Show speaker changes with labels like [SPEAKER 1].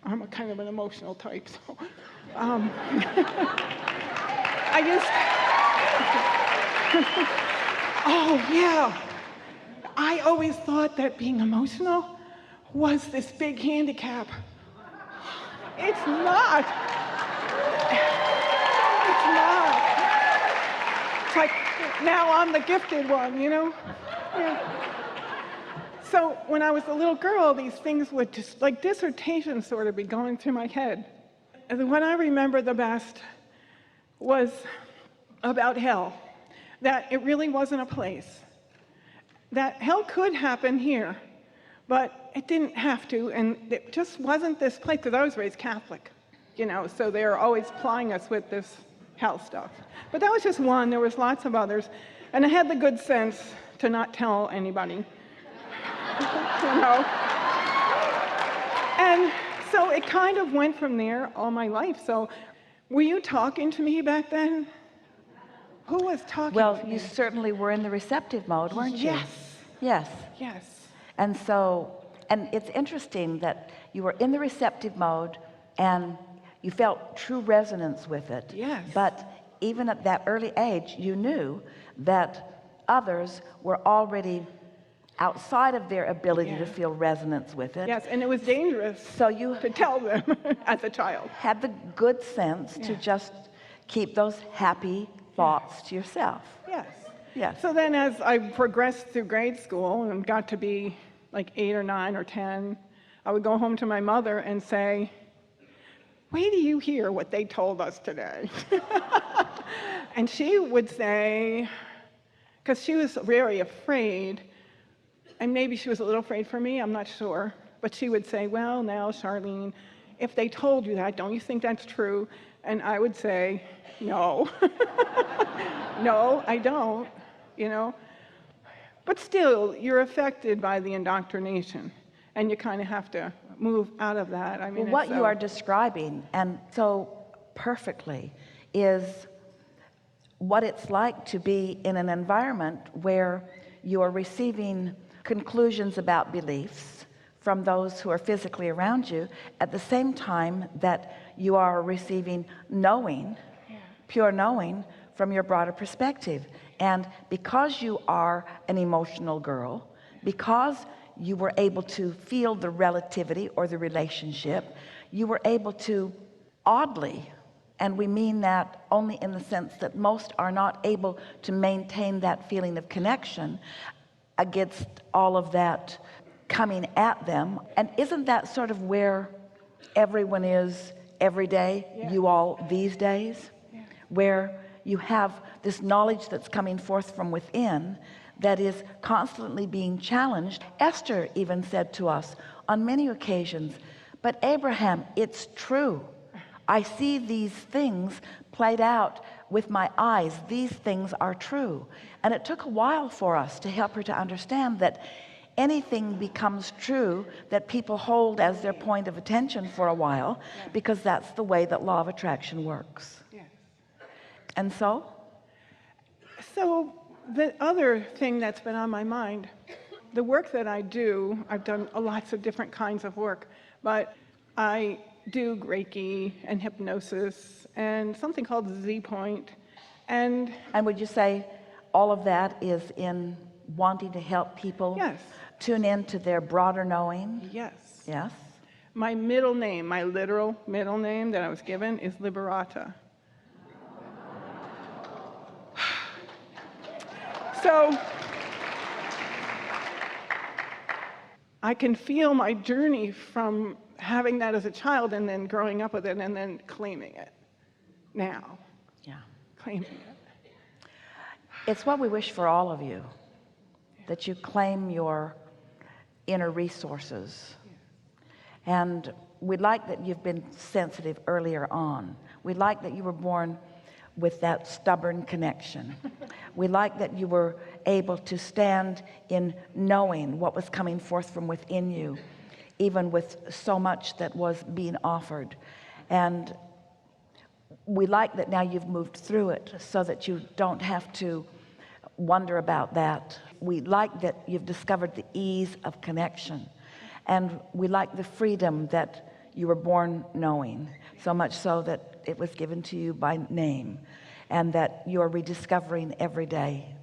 [SPEAKER 1] I'm a kind of an emotional type, so I used. Oh yeah, I always thought that being emotional was this big handicap. It's not. It's not. It's like now I'm the gifted one, you know? Yeah. So when I was a little girl, these things would just, like dissertations sort of be going through my head. And the one I remember the best was about hell, that it really wasn't a place, that hell could happen here, but it didn't have to, and it just wasn't this place, because I was raised Catholic, you know, so they were always plying us with this hell stuff. But that was just one, there was lots of others, and I had the good sense to not tell anybody. You know? And so it kind of went from there all my life. So were you talking to me back then? Who was talking to me?
[SPEAKER 2] Well, you certainly were in the receptive mode, weren't you?
[SPEAKER 1] Yes.
[SPEAKER 2] Yes.
[SPEAKER 1] Yes.
[SPEAKER 2] And so, and it's interesting that you were in the receptive mode and you felt true resonance with it.
[SPEAKER 1] Yes.
[SPEAKER 2] But even at that early age, you knew that others were already outside of their ability to feel resonance with it.
[SPEAKER 1] Yes, and it was dangerous
[SPEAKER 2] So you
[SPEAKER 1] to tell them as a child.
[SPEAKER 2] had the good sense to just keep those happy thoughts to yourself.
[SPEAKER 1] Yes.
[SPEAKER 2] Yes.
[SPEAKER 1] So then as I progressed through grade school and got to be like 8 or 9 or 10, I would go home to my mother and say, wait till you hear what they told us today. And she would say, because she was very afraid, and maybe she was a little afraid for me, I'm not sure, but she would say, well, now, Charlene, if they told you that, don't you think that's true? And I would say, no. No, I don't, you know. But still, you're affected by the indoctrination, and you kind of have to move out of that. I mean,
[SPEAKER 2] well, what you are describing, and so perfectly, is what it's like to be in an environment where you are receiving conclusions about beliefs from those who are physically around you at the same time that you are receiving knowing, pure knowing from your broader perspective. And because you are an emotional girl, because you were able to feel the relativity or the relationship, you were able to oddly, and we mean that only in the sense that most are not able to maintain that feeling of connection against all of that coming at them. And isn't that sort of where everyone is every day, you all these days, where you have this knowledge that's coming forth from within that is constantly being challenged? Esther even said to us on many occasions, but Abraham, it's true. I see these things played out with my eyes. These things are true. And it took a while for us to help her to understand that anything becomes true that people hold as their point of attention for a while, because that's the way that law of attraction works.
[SPEAKER 1] Yes.
[SPEAKER 2] And so
[SPEAKER 1] So the other thing that's been on my mind, the work that I do, I've done lots of different kinds of work, but I do Reiki and hypnosis and something called Z-Point. And
[SPEAKER 2] would you say all of that is in wanting to help people tune into their broader knowing?
[SPEAKER 1] Yes.
[SPEAKER 2] Yes.
[SPEAKER 1] My middle name, my literal middle name that I was given is Liberata. So I can feel my journey from having that as a child and then growing up with it and then claiming it now.
[SPEAKER 2] Yeah.
[SPEAKER 1] Claiming it.
[SPEAKER 2] It's what we wish for all of you, that you claim your inner resources. And we like that you've been sensitive earlier on. We like that you were born with that stubborn connection. We like that you were able to stand in knowing what was coming forth from within you, even with so much that was being offered. And we like that now you've moved through it so that you don't have to wonder about that. We like that you've discovered the ease of connection, and we like the freedom that you were born knowing, so much so that it was given to you by name, and that you're rediscovering every day